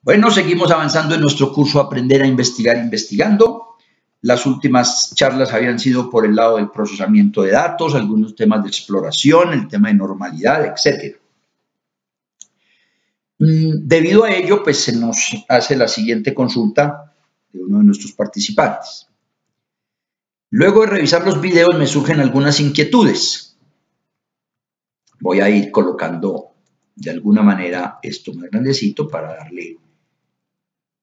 Bueno, seguimos avanzando en nuestro curso Aprender a Investigar Investigando. Las últimas charlas habían sido por el lado del procesamiento de datos, algunos temas de exploración, el tema de normalidad, etc. Debido a ello, pues se nos hace la siguiente consulta de uno de nuestros participantes. Luego de revisar los videos me surgen algunas inquietudes. Voy a ir colocando de alguna manera esto más grandecito para darle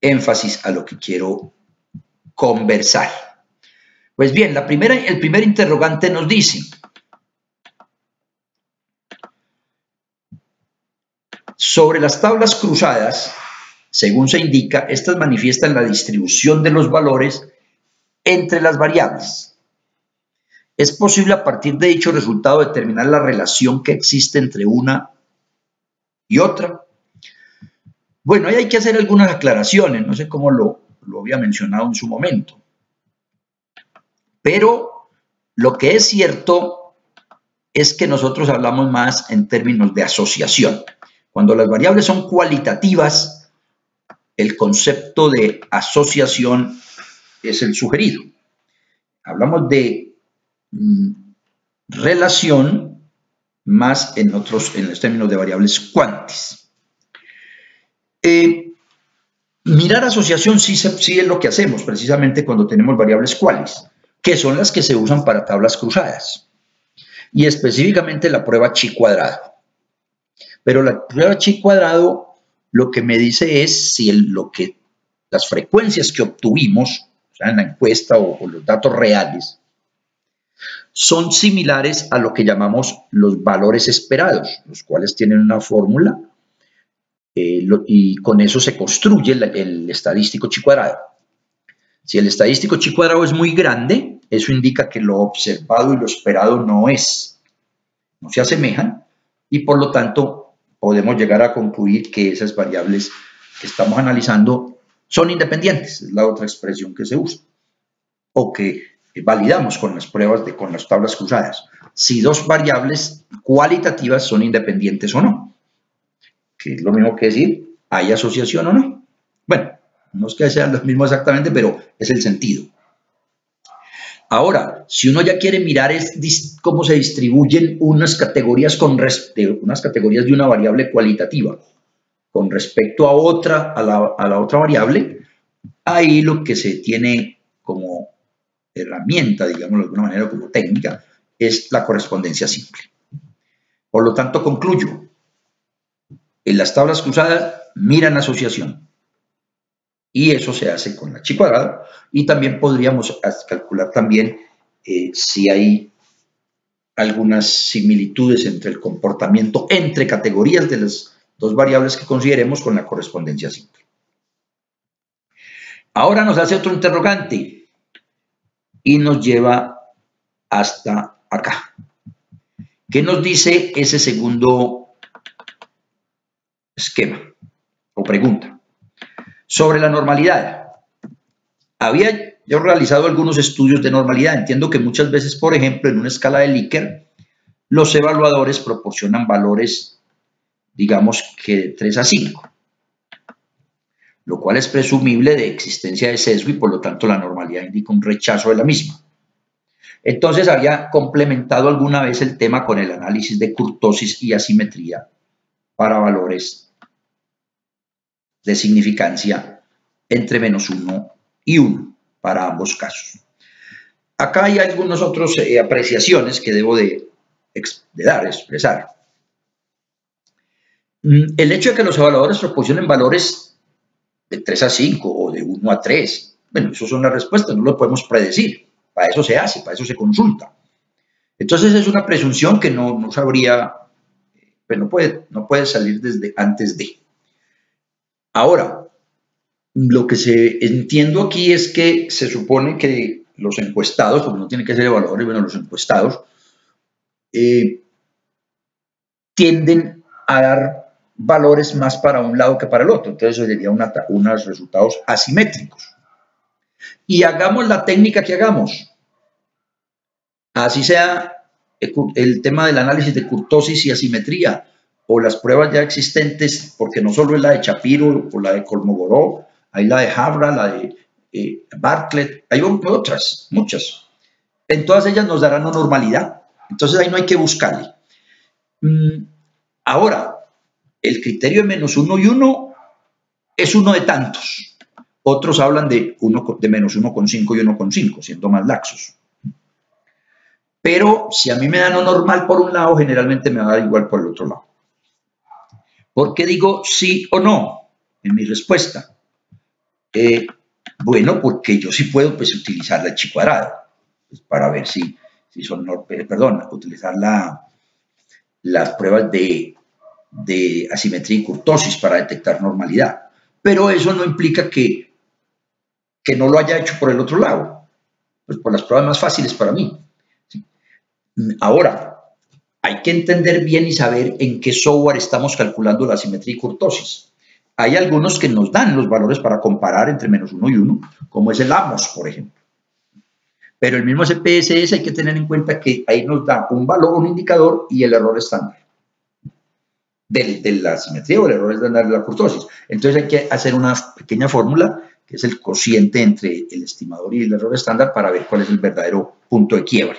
énfasis a lo que quiero conversar. Pues bien, el primer interrogante nos dice: sobre las tablas cruzadas, según se indica, estas manifiestan la distribución de los valores entre las variables. ¿Es posible a partir de dicho resultado determinar la relación que existe entre una y otra? Bueno, ahí hay que hacer algunas aclaraciones, no sé cómo lo había mencionado en su momento. Pero lo que es cierto es que nosotros hablamos más en términos de asociación. Cuando las variables son cualitativas, el concepto de asociación es el sugerido. Hablamos de relación más en los términos de variables cuantis. Mirar asociación sí es lo que hacemos precisamente cuando tenemos variables cualis, que son las que se usan para tablas cruzadas, y específicamente la prueba chi cuadrado. Pero la prueba chi cuadrado lo que me dice es si las frecuencias que obtuvimos, o sea, en la encuesta o los datos reales, son similares a lo que llamamos los valores esperados, los cuales tienen una fórmula y con eso se construye el estadístico chi cuadrado. Si el estadístico chi cuadrado es muy grande, eso indica que lo observado y lo esperado no se asemejan, y por lo tanto podemos llegar a concluir que esas variables que estamos analizando son independientes, es la otra expresión que se usa, o que validamos con las pruebas con las tablas cruzadas, si dos variables cualitativas son independientes o no, que es lo mismo que decir, ¿hay asociación o no? Bueno, no es que sean los mismos exactamente, pero es el sentido. Ahora, si uno ya quiere mirar cómo se distribuyen unas categorías de una variable cualitativa con respecto a la otra variable, ahí lo que se tiene como herramienta, digamos de alguna manera, como técnica, es la correspondencia simple. Por lo tanto, concluyo, en las tablas cruzadas miran asociación, y eso se hace con la chi cuadrado, y también podríamos calcular también si hay algunas similitudes entre el comportamiento entre categorías de las dos variables que consideremos con la correspondencia simple. Ahora nos hace otro interrogante y nos lleva hasta acá. ¿Qué nos dice ese segundo esquema o pregunta? Sobre la normalidad. Había yo realizado algunos estudios de normalidad. Entiendo que muchas veces, por ejemplo, en una escala de Likert, los evaluadores proporcionan valores, digamos que de 3 a 5, lo cual es presumible de existencia de sesgo y por lo tanto la normalidad indica un rechazo de la misma. Entonces había complementado alguna vez el tema con el análisis de kurtosis y asimetría para valores de significancia entre -1 y 1 para ambos casos. Acá hay algunas otras apreciaciones que debo de expresar. El hecho de que los evaluadores proporcionen valores de 3 a 5 o de 1 a 3, bueno, eso son las respuestas, no lo podemos predecir, para eso se hace, para eso se consulta. Entonces es una presunción que no sabría, pero no puede salir desde antes de. Ahora, lo que entiendo aquí es que se supone que los encuestados, porque no tienen que ser evaluadores, bueno, los encuestados tienden a dar valores más para un lado que para el otro. Entonces eso sería unos resultados asimétricos. Y hagamos la técnica que hagamos. Así sea el tema del análisis de kurtosis y asimetría o las pruebas ya existentes, porque no solo es la de Shapiro o la de Kolmogorov, hay la de Havra, la de Bartlett, hay otras, muchas. En todas ellas nos darán una normalidad, entonces ahí no hay que buscarle. Ahora, el criterio de menos 1 y 1 es uno de tantos. Otros hablan de menos 1,5 y 1,5, siendo más laxos. Pero si a mí me dan lo normal por un lado, generalmente me va a dar igual por el otro lado. ¿Por qué digo sí o no en mi respuesta? Bueno, porque yo sí puedo pues, utilizar la chi cuadrado pues, para ver si son, perdón, utilizar las pruebas de asimetría y kurtosis para detectar normalidad. Pero eso no implica que no lo haya hecho por el otro lado, pues por las pruebas más fáciles para mí. ¿Sí? Ahora, hay que entender bien y saber en qué software estamos calculando la asimetría y kurtosis. Hay algunos que nos dan los valores para comparar entre menos 1 y 1, como es el AMOS, por ejemplo. Pero el mismo SPSS hay que tener en cuenta que ahí nos da un valor, un indicador y el error estándar de la asimetría o el error estándar de la kurtosis. Entonces hay que hacer una pequeña fórmula que es el cociente entre el estimador y el error estándar para ver cuál es el verdadero punto de quiebre.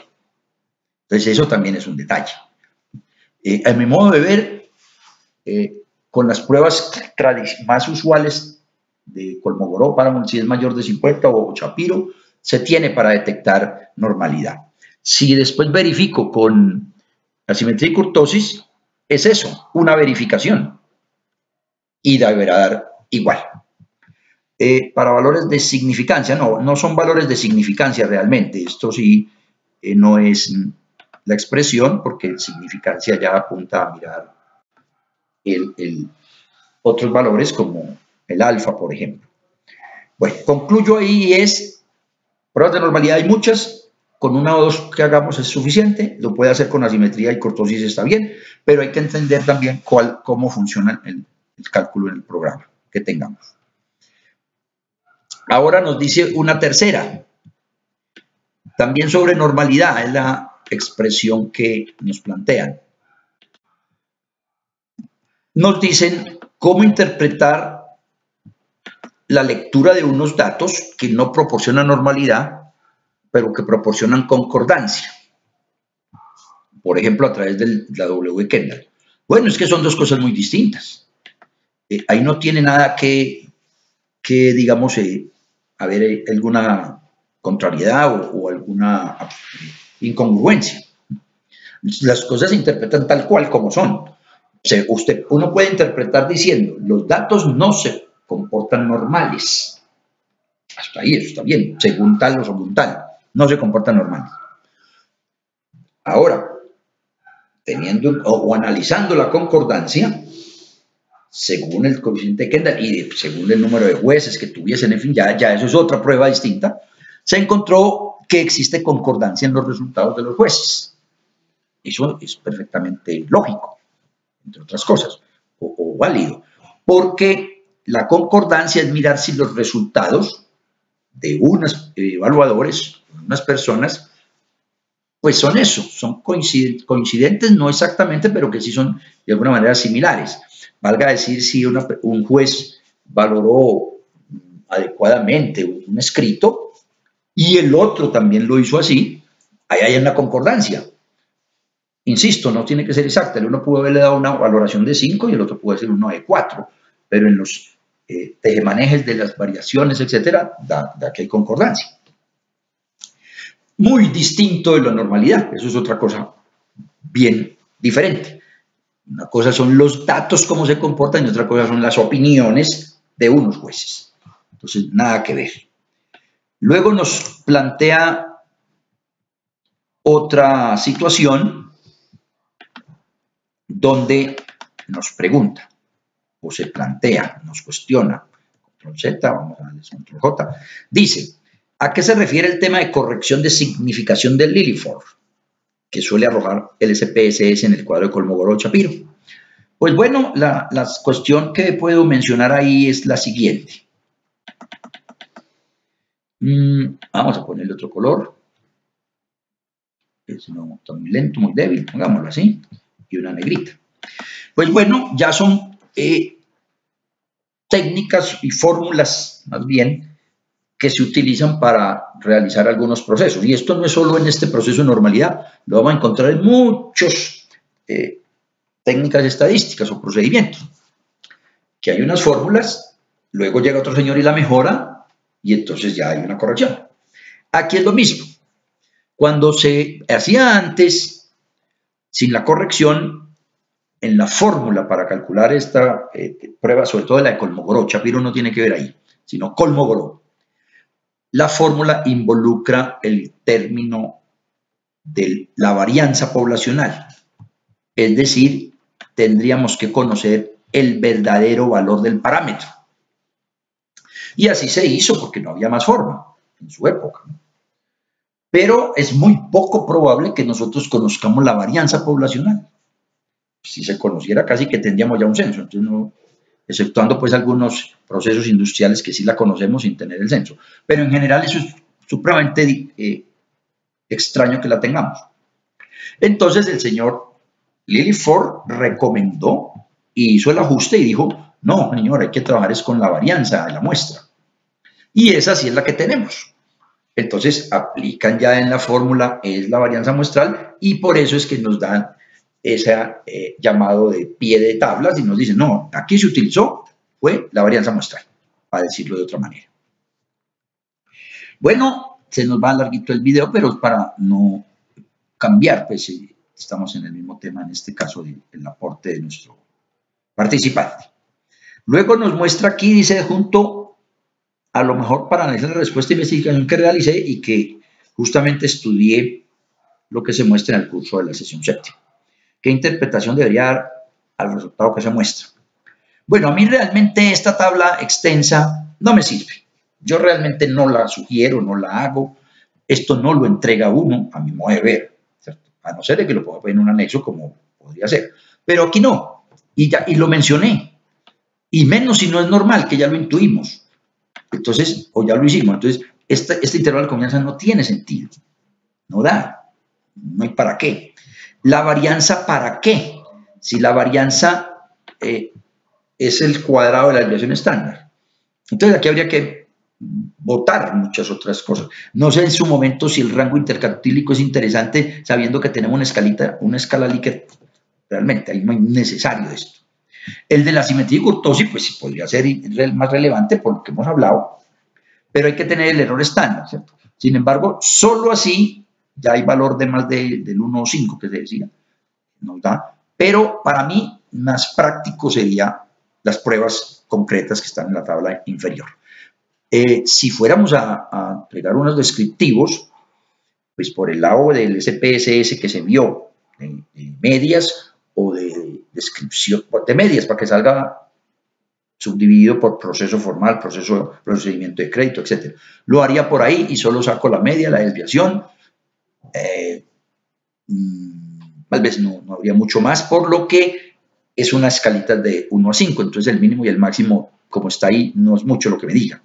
Entonces eso también es un detalle. A mi modo de ver, con las pruebas más usuales de Kolmogorov para si es mayor de 50 o Shapiro, se tiene para detectar normalidad. Si después verifico con asimetría y kurtosis, es eso, una verificación y deberá dar igual. Para valores de significancia, no son valores de significancia realmente, esto sí no es la expresión porque significancia ya apunta a mirar otros valores como el alfa, por ejemplo. Bueno, concluyo ahí pruebas de normalidad hay muchas, con una o dos que hagamos es suficiente, lo puede hacer con asimetría y kurtosis está bien, pero hay que entender también cómo funciona el cálculo en el programa que tengamos. Ahora nos dice una tercera, también sobre normalidad, es la expresión que nos plantean. Nos dicen cómo interpretar la lectura de unos datos que no proporcionan normalidad, pero que proporcionan concordancia. Por ejemplo, a través de la W. Kendall. Bueno, es que son dos cosas muy distintas. Ahí no tiene nada que digamos, haber alguna contrariedad o alguna incongruencia. Las cosas se interpretan tal cual como son. Uno puede interpretar diciendo, los datos no se comportan normales. Hasta ahí, eso está bien, según tal o según tal. No se comportan normales. Ahora, teniendo o analizando la concordancia, según el coeficiente Kendall y según el número de jueces que tuviesen, en fin, ya eso es otra prueba distinta, se encontró que existe concordancia en los resultados de los jueces. Eso es perfectamente lógico, entre otras cosas, o válido, porque la concordancia es mirar si los resultados de unos evaluadores, unas personas, pues son eso, son coincidentes, no exactamente, pero que sí son de alguna manera similares. Valga decir, si un juez valoró adecuadamente un escrito y el otro también lo hizo así, ahí hay una concordancia. Insisto, no tiene que ser exacta, el uno pudo haberle dado una valoración de 5 y el otro puede ser uno de 4, pero en los tejemanejes de las variaciones, etcétera, da que hay concordancia. Muy distinto de la normalidad, eso es otra cosa bien diferente. Una cosa son los datos, cómo se comportan, y otra cosa son las opiniones de unos jueces. Entonces, nada que ver. Luego nos plantea otra situación donde nos pregunta, o se plantea, nos cuestiona, control Z, vamos a darle control J, dice, ¿a qué se refiere el tema de corrección de significación del Liliford, que suele arrojar el SPSS en el cuadro de Kolmogorov-Shapiro? Pues bueno, la cuestión que puedo mencionar ahí es la siguiente. Vamos a ponerle otro color. No, está muy lento, muy débil, pongámoslo así. Y una negrita. Pues bueno, ya son técnicas y fórmulas, más bien, que se utilizan para realizar algunos procesos. Y esto no es solo en este proceso de normalidad, lo vamos a encontrar en muchas técnicas estadísticas o procedimientos, que hay unas fórmulas, luego llega otro señor y la mejora, y entonces ya hay una corrección. Aquí es lo mismo. Cuando se hacía antes, sin la corrección, en la fórmula para calcular esta prueba, sobre todo de la de Kolmogorov, Shapiro no tiene que ver ahí, sino Kolmogorov, la fórmula involucra el término de la varianza poblacional. Es decir, tendríamos que conocer el verdadero valor del parámetro. Y así se hizo porque no había más forma en su época. Pero es muy poco probable que nosotros conozcamos la varianza poblacional. Si se conociera, casi que tendríamos ya un censo. Entonces no, exceptuando pues algunos procesos industriales que sí la conocemos sin tener el censo. Pero en general eso es supremamente extraño que la tengamos. Entonces el señor Lilly Ford recomendó y hizo el ajuste y dijo, no, señor, hay que trabajar es con la varianza de la muestra. Y esa sí es la que tenemos. Entonces aplican ya en la fórmula, es la varianza muestral, y por eso es que nos dan ese llamado de pie de tablas y nos dicen, no, aquí se utilizó, fue la varianza muestral, para decirlo de otra manera. Bueno, se nos va larguito el video, pero para no cambiar, pues estamos en el mismo tema, en este caso, el aporte de nuestro participante. Luego nos muestra aquí, dice, junto a lo mejor para analizar la respuesta de investigación que realicé y que justamente estudié lo que se muestra en el curso de la sesión séptima. ¿Qué interpretación debería dar al resultado que se muestra? Bueno, a mí realmente esta tabla extensa no me sirve. Yo realmente no la sugiero, no la hago. Esto no lo entrega uno, a mi modo de ver, ¿cierto? A no ser de que lo ponga en un anexo como podría ser. Pero aquí no, y lo mencioné. Y menos si no es normal, que ya lo intuimos. Entonces, o ya lo hicimos. Entonces, este intervalo de confianza no tiene sentido. No da. No hay para qué. La varianza, ¿para qué? Si la varianza es el cuadrado de la desviación estándar. Entonces, aquí habría que votar muchas otras cosas. No sé en su momento si el rango intercartílico es interesante, sabiendo que tenemos una escala Likert. Realmente, ahí no es necesario esto. El de la simetría y kurtosis, pues sí podría ser más relevante por lo que hemos hablado, pero hay que tener el error estándar, ¿cierto? Sin embargo, solo así ya hay valor de más del 1,5 que se decía, nos da, pero para mí más práctico sería las pruebas concretas que están en la tabla inferior. Si fuéramos a entregar unos descriptivos, pues por el lado del SPSS que se vio de medias o de descripción de medias para que salga subdividido por proceso formal, procedimiento de crédito, etc. Lo haría por ahí y solo saco la media, la desviación. Tal vez no habría mucho más, por lo que es una escalita de 1 a 5, entonces el mínimo y el máximo, como está ahí, no es mucho lo que me diga.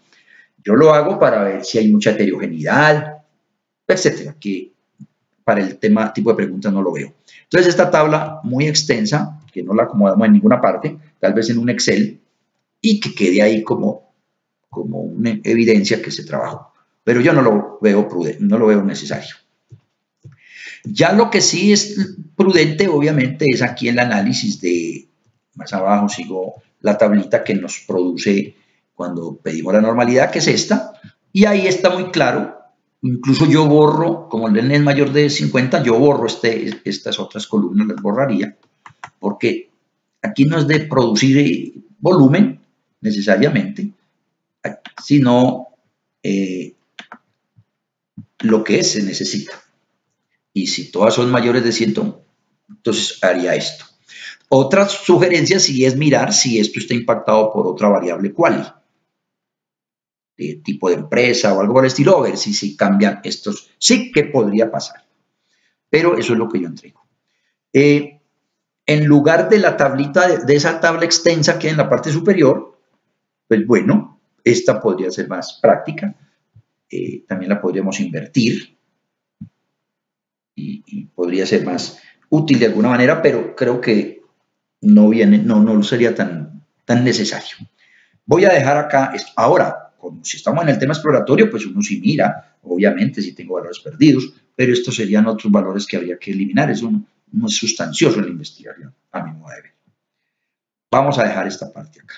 Yo lo hago para ver si hay mucha heterogeneidad, etcétera, que para el tipo de preguntas no lo veo. Entonces esta tabla muy extensa, que no la acomodamos en ninguna parte, tal vez en un Excel, y que quede ahí como una evidencia que se trabajó. Pero yo no lo veo prudente, no lo veo necesario. Ya lo que sí es prudente, obviamente, es aquí el análisis de, más abajo sigo la tablita que nos produce cuando pedimos la normalidad, que es esta, y ahí está muy claro. Incluso yo borro, como el N es mayor de 50, yo borro estas otras columnas, las borraría, porque aquí no es de producir volumen, necesariamente, sino lo que se necesita. Y si todas son mayores de 100, entonces haría esto. Otra sugerencia sí es mirar si esto está impactado por otra variable quali, de tipo de empresa o algo por el estilo, a ver si cambian estos. Sí que podría pasar, pero eso es lo que yo entrego. En lugar de la tablita, de esa tabla extensa que hay en la parte superior, pues bueno, esta podría ser más práctica. También la podríamos invertir y podría ser más útil de alguna manera, pero creo que no sería tan necesario. Voy a dejar acá, ahora, como si estamos en el tema exploratorio, pues uno sí mira, obviamente, si tengo valores perdidos, pero estos serían otros valores que habría que eliminar. Eso no es sustancioso en la investigación, a mi modo de ver. Vamos a dejar esta parte acá.